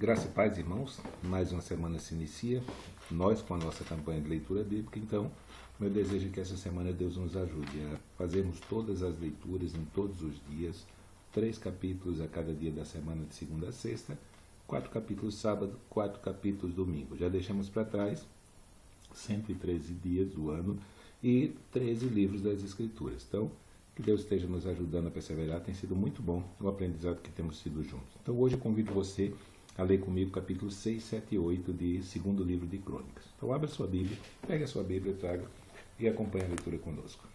Graça e paz, irmãos. Mais uma semana se inicia, nós com a nossa campanha de leitura bíblica. Então, meu desejo é que essa semana Deus nos ajude a fazermos todas as leituras em todos os dias, 3 capítulos a cada dia da semana, de segunda a sexta, 4 capítulos sábado, 4 capítulos domingo. Já deixamos para trás 113 dias do ano e 13 livros das Escrituras. Então, que Deus esteja nos ajudando a perseverar. Tem sido muito bom o aprendizado que temos tido juntos. Então, hoje eu convido você a ler comigo capítulos 6, 7 e 8 de segundo livro de Crônicas. Então, abra sua Bíblia, pegue a sua Bíblia, traga e acompanhe a leitura conosco.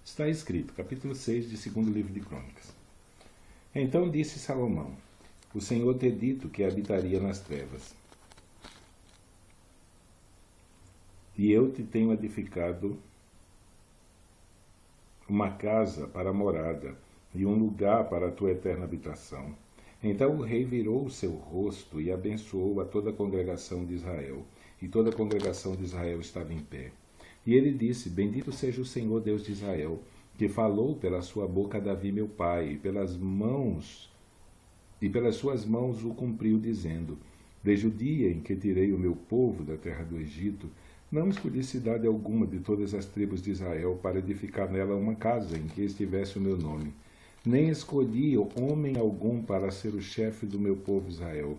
Está escrito, capítulo 6 de segundo livro de Crônicas. Então disse Salomão: o Senhor ter dito que habitaria nas trevas, e eu te tenho edificado uma casa para morada e um lugar para a tua eterna habitação. Então o rei virou o seu rosto e abençoou a toda a congregação de Israel. E toda a congregação de Israel estava em pé. E ele disse: bendito seja o Senhor Deus de Israel, que falou pela sua boca a Davi meu pai, e pelas suas mãos o cumpriu, dizendo: desde o dia em que tirei o meu povo da terra do Egito, não escolhi cidade alguma de todas as tribos de Israel para edificar nela uma casa em que estivesse o meu nome. Nem escolhi homem algum para ser o chefe do meu povo Israel.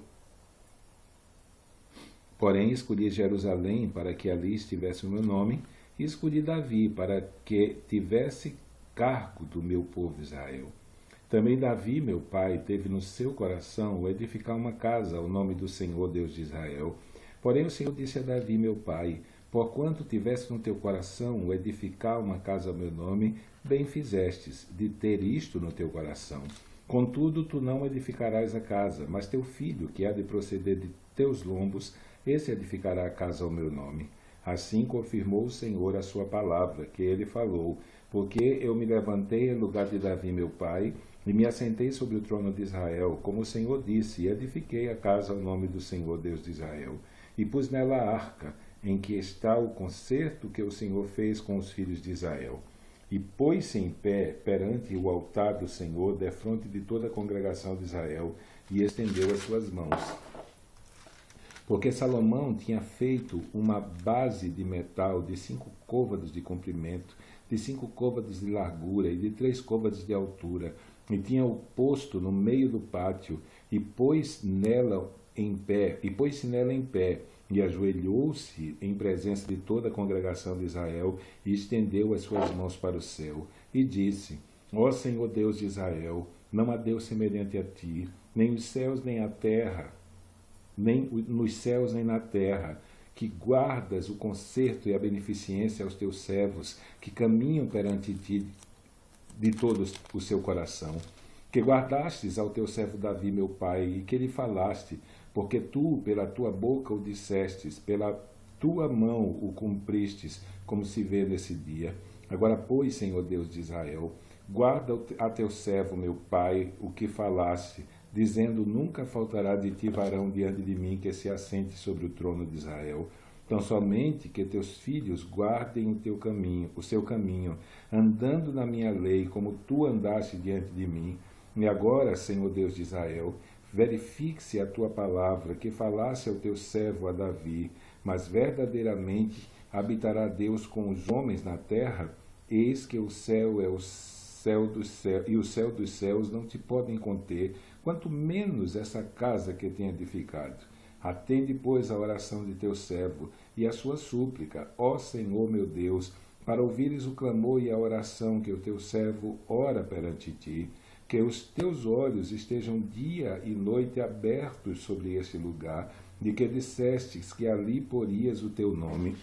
Porém, escolhi Jerusalém para que ali estivesse o meu nome, e escolhi Davi para que tivesse cargo do meu povo Israel. Também Davi, meu pai, teve no seu coração o edificar uma casa ao nome do Senhor Deus de Israel. Porém, o Senhor disse a Davi, meu pai: porquanto tivesse no teu coração o edificar uma casa ao meu nome, bem fizestes de ter isto no teu coração. Contudo, tu não edificarás a casa, mas teu filho, que há de proceder de teus lombos, esse edificará a casa ao meu nome. Assim confirmou o Senhor a sua palavra, que ele falou, porque eu me levantei em lugar de Davi, meu pai, e me assentei sobre o trono de Israel, como o Senhor disse, e edifiquei a casa ao nome do Senhor Deus de Israel. E pus nela a arca, em que está o concerto que o Senhor fez com os filhos de Israel. E pôs-se em pé perante o altar do Senhor, defronte de toda a congregação de Israel, e estendeu as suas mãos. Porque Salomão tinha feito uma base de metal de 5 côvados de comprimento, de 5 côvados de largura e de 3 côvados de altura, e tinha-o posto no meio do pátio, e pôs-se nela em pé, e ajoelhou-se em presença de toda a congregação de Israel, e estendeu as suas mãos para o céu, e disse: ó Senhor Deus de Israel, não há Deus semelhante a ti, nem nos céus nem a terra, nem nos céus nem na terra, que guardas o conserto e a beneficência aos teus servos, que caminham perante ti de todo o seu coração, que guardastes ao teu servo Davi, meu pai, e que lhe falaste, porque tu, pela tua boca o dissestes, pela tua mão o cumpristes, como se vê nesse dia. Agora, pois, Senhor Deus de Israel, guarda a teu servo, meu pai, o que falaste, dizendo: nunca faltará de ti varão diante de mim que se assente sobre o trono de Israel. Tão somente que teus filhos guardem o seu caminho, andando na minha lei, como tu andaste diante de mim. E agora, Senhor Deus de Israel, verifique-se a tua palavra, que falasse ao teu servo a Davi, mas verdadeiramente habitará Deus com os homens na terra? Eis que o céu é o céu dos céus, e o céu dos céus não te podem conter, quanto menos essa casa que tem edificado. Atende, pois, a oração de teu servo e a sua súplica, ó Senhor meu Deus, para ouvires o clamor e a oração que o teu servo ora perante ti. Que os teus olhos estejam dia e noite abertos sobre este lugar, de que dissestes que ali porias o teu nome,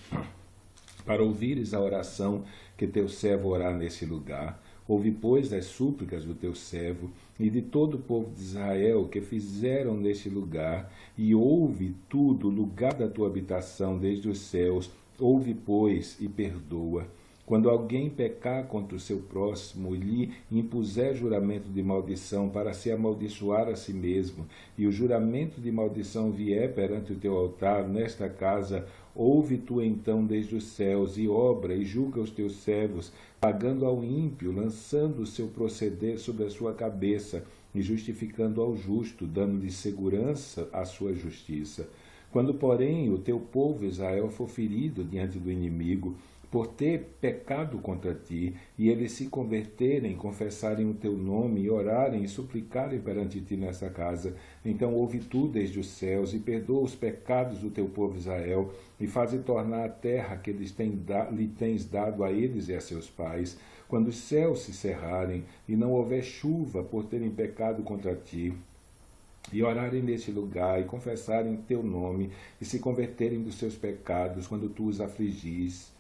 para ouvires a oração que teu servo orar nesse lugar. Ouve, pois, as súplicas do teu servo e de todo o povo de Israel que fizeram neste lugar, e ouve tudo o lugar da tua habitação desde os céus. Ouve, pois, e perdoa. Quando alguém pecar contra o seu próximo e lhe impuser juramento de maldição para se amaldiçoar a si mesmo, e o juramento de maldição vier perante o teu altar nesta casa, Ouve tu então desde os céus, e obra, e julga os teus servos, pagando ao ímpio, lançando o seu proceder sobre a sua cabeça, e justificando ao justo, dando-lhe segurança à sua justiça. Quando, porém, o teu povo Israel for ferido diante do inimigo, por ter pecado contra ti, e eles se converterem, confessarem o teu nome, e orarem e suplicarem perante ti nessa casa, então ouve tu desde os céus, e perdoa os pecados do teu povo Israel, e faze tornar a terra que lhe tens dado a eles e a seus pais, quando os céus se cerrarem, e não houver chuva por terem pecado contra ti, e orarem neste lugar, e confessarem o teu nome, e se converterem dos seus pecados, quando tu os afligis.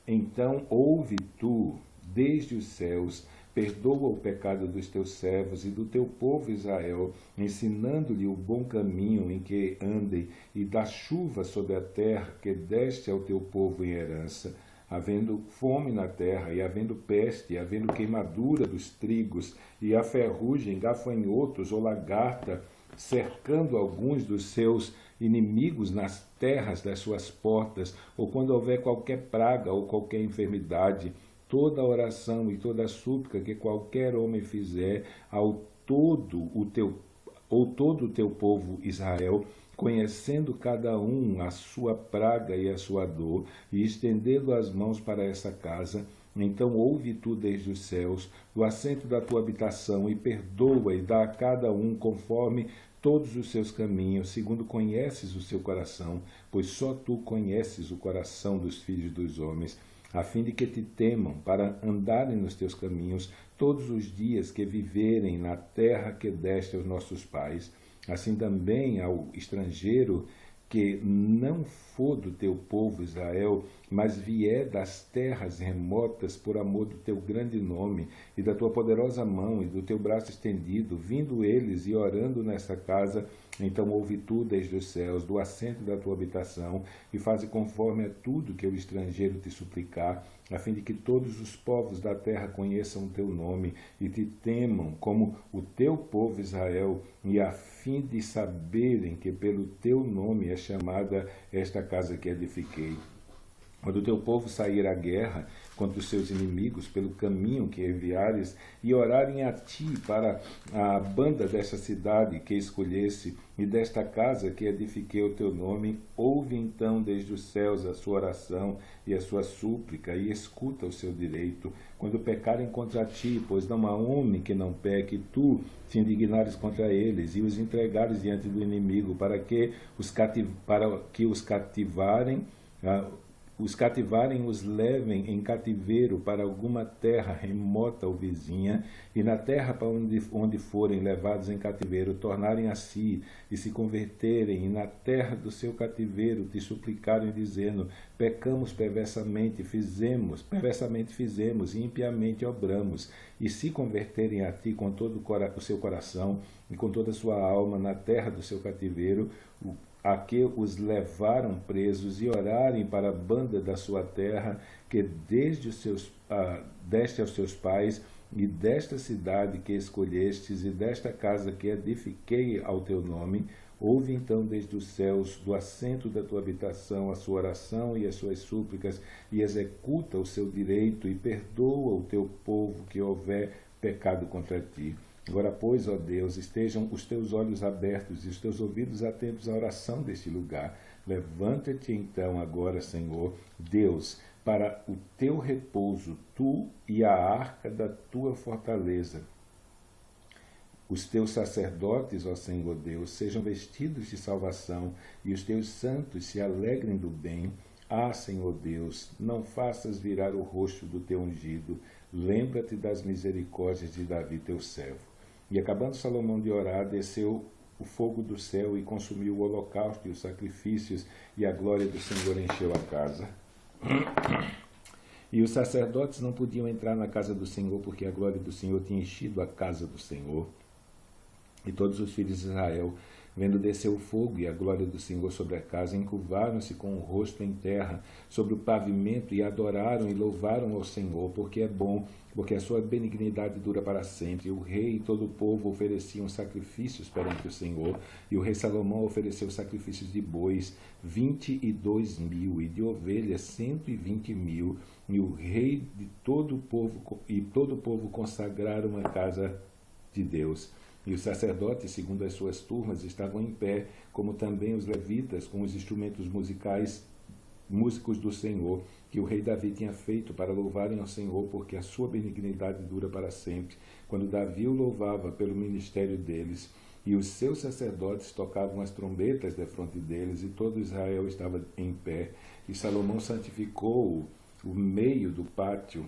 Então ouve tu, desde os céus, perdoa o pecado dos teus servos e do teu povo Israel, ensinando-lhe o bom caminho em que andem, e dá chuva sobre a terra que deste ao teu povo em herança, havendo fome na terra, e havendo peste, e havendo queimadura dos trigos, e a ferrugem, gafanhotos ou lagarta, cercando alguns dos seus inimigos nas terras das suas portas, ou quando houver qualquer praga ou qualquer enfermidade, toda oração e toda súplica que qualquer homem fizer ao todo o teu povo Israel, conhecendo cada um a sua praga e a sua dor, e estendendo as mãos para essa casa, então ouve tu desde os céus, do assento da tua habitação, e perdoa e dá a cada um conforme todos os seus caminhos, segundo conheces o seu coração, pois só tu conheces o coração dos filhos dos homens, a fim de que te temam, para andarem nos teus caminhos todos os dias que viverem na terra que deste aos nossos pais. Assim também ao estrangeiro que não for do teu povo Israel, mas vier das terras remotas por amor do teu grande nome e da tua poderosa mão e do teu braço estendido, vindo eles e orando nesta casa, então ouve tu desde os céus, do assento da tua habitação, e faze conforme a tudo que o estrangeiro te suplicar, a fim de que todos os povos da terra conheçam o teu nome e te temam como o teu povo Israel, e a fim de saberem que pelo teu nome é chamada esta casa que edifiquei. Quando o teu povo sair à guerra contra os seus inimigos pelo caminho que enviares, e orarem a ti para a banda desta cidade que escolhesse, e desta casa que edifiquei o teu nome, ouve então desde os céus a sua oração e a sua súplica, e escuta o seu direito. Quando pecarem contra ti, pois não há homem que não peque, tu te indignares contra eles, e os entregares diante do inimigo, para que os cativarem, os levem em cativeiro para alguma terra remota ou vizinha, e na terra para onde forem levados em cativeiro, tornarem a si, e se converterem, e na terra do seu cativeiro te suplicarem, dizendo: pecamos perversamente fizemos, e impiamente obramos, e se converterem a ti com todo o seu coração, e com toda a sua alma, na terra do seu cativeiro, a que os levaram presos, e orarem para a banda da sua terra, que deste aos seus pais, e desta cidade que escolhestes, e desta casa que edifiquei ao teu nome, ouve então desde os céus, do assento da tua habitação, a sua oração e as suas súplicas, e executa o seu direito, e perdoa o teu povo que houver pecado contra ti. Agora, pois, ó Deus, estejam os teus olhos abertos e os teus ouvidos atentos à oração deste lugar. Levanta-te então agora, Senhor, Deus, para o teu repouso, tu e a arca da tua fortaleza. Os teus sacerdotes, ó Senhor Deus, sejam vestidos de salvação, e os teus santos se alegrem do bem. Ah, Senhor Deus, não faças virar o rosto do teu ungido. Lembra-te das misericórdias de Davi, teu servo. E acabando Salomão de orar, desceu o fogo do céu e consumiu o holocausto e os sacrifícios, e a glória do Senhor encheu a casa. E os sacerdotes não podiam entrar na casa do Senhor, porque a glória do Senhor tinha enchido a casa do Senhor. E todos os filhos de Israel, vendo descer o fogo e a glória do Senhor sobre a casa, encurvaram-se com o rosto em terra, sobre o pavimento, e adoraram e louvaram ao Senhor, porque é bom, porque a sua benignidade dura para sempre. E o rei e todo o povo ofereciam sacrifícios perante o Senhor, e o rei Salomão ofereceu sacrifícios de bois, 22.000, e de ovelhas, 120.000, e o rei de todo o povo consagraram a casa de Deus. E os sacerdotes, segundo as suas turmas, estavam em pé, como também os levitas, com os instrumentos músicos do Senhor, que o rei Davi tinha feito para louvarem ao Senhor, porque a sua benignidade dura para sempre, quando Davi o louvava pelo ministério deles. E os seus sacerdotes tocavam as trombetas defronte deles, e todo Israel estava em pé. E Salomão santificou o meio do pátio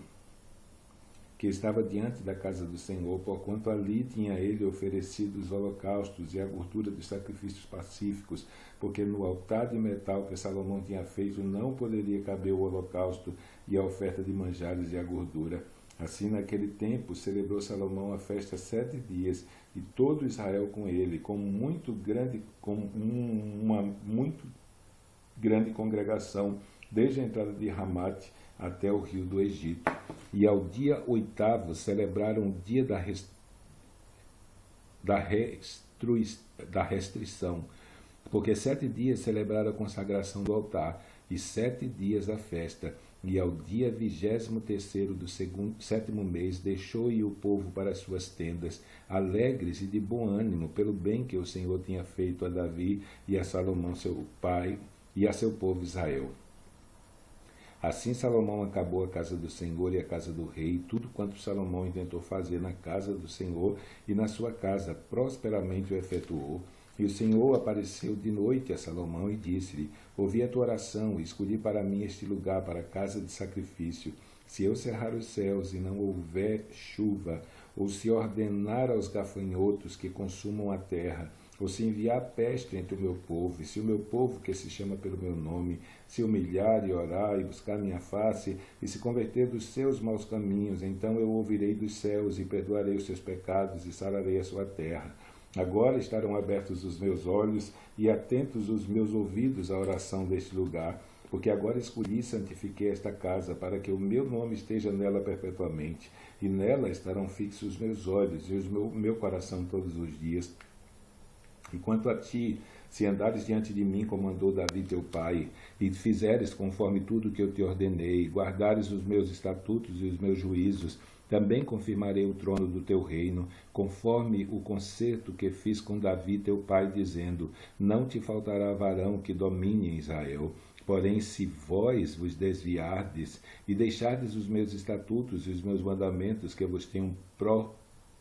que estava diante da casa do Senhor, porquanto ali tinha ele oferecido os holocaustos e a gordura dos sacrifícios pacíficos, porque no altar de metal que Salomão tinha feito não poderia caber o holocausto e a oferta de manjares e a gordura. Assim, naquele tempo, celebrou Salomão a festa 7 dias, e todo Israel com ele, com uma muito grande congregação, desde a entrada de Ramate até o rio do Egito. E ao dia 8º celebraram o dia da restrição, porque 7 dias celebraram a consagração do altar, e 7 dias a festa. E ao dia 23º do 7º mês deixou-e o povo para as suas tendas, alegres e de bom ânimo, pelo bem que o Senhor tinha feito a Davi e a Salomão seu pai e a seu povo Israel. Assim Salomão acabou a casa do Senhor e a casa do rei, tudo quanto Salomão intentou fazer na casa do Senhor e na sua casa, prosperamente o efetuou. E o Senhor apareceu de noite a Salomão e disse-lhe: ouvi a tua oração e escolhi para mim este lugar para a casa de sacrifício. Se eu cerrar os céus e não houver chuva, ou se ordenar aos gafanhotos que consumam a terra, ou se enviar peste entre o meu povo, e se o meu povo, que se chama pelo meu nome, se humilhar e orar e buscar minha face, e se converter dos seus maus caminhos, então eu ouvirei dos céus e perdoarei os seus pecados e sararei a sua terra. Agora estarão abertos os meus olhos e atentos os meus ouvidos à oração deste lugar, porque agora escolhi e santifiquei esta casa, para que o meu nome esteja nela perpetuamente, e nela estarão fixos os meus olhos e o meu coração todos os dias. E quanto a ti, se andares diante de mim, como andou Davi teu pai, e fizeres conforme tudo que eu te ordenei, guardares os meus estatutos e os meus juízos, também confirmarei o trono do teu reino, conforme o concerto que fiz com Davi teu pai, dizendo: não te faltará varão que domine em Israel. Porém, se vós vos desviardes e deixardes os meus estatutos e os meus mandamentos que vos tenho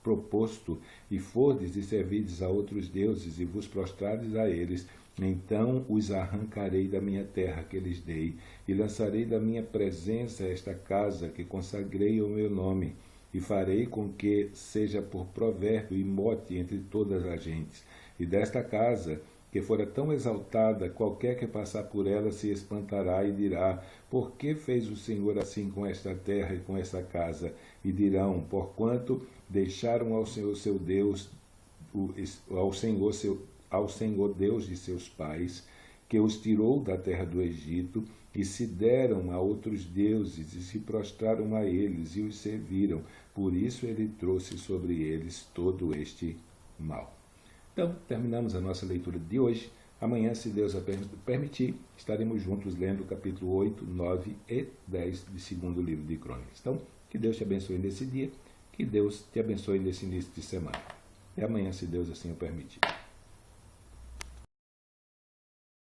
proposto, e fordes e servirdes a outros deuses, e vos prostrardes a eles, então os arrancarei da minha terra que lhes dei, e lançarei da minha presença esta casa que consagrei ao meu nome, e farei com que seja por provérbio e mote entre todas as gentes. E desta casa, que fora tão exaltada, qualquer que passar por ela se espantará e dirá: por que fez o Senhor assim com esta terra e com esta casa? E dirão: porquanto deixaram ao Senhor seu Deus, ao Senhor Deus de seus pais, que os tirou da terra do Egito, e se deram a outros deuses, e se prostraram a eles, e os serviram. Por isso ele trouxe sobre eles todo este mal. Então, terminamos a nossa leitura de hoje. Amanhã, se Deus permitir, estaremos juntos lendo o capítulo 8, 9 e 10 do segundo livro de Crônicas. Então, que Deus te abençoe nesse dia, que Deus te abençoe nesse início de semana. Até amanhã, se Deus assim o permitir.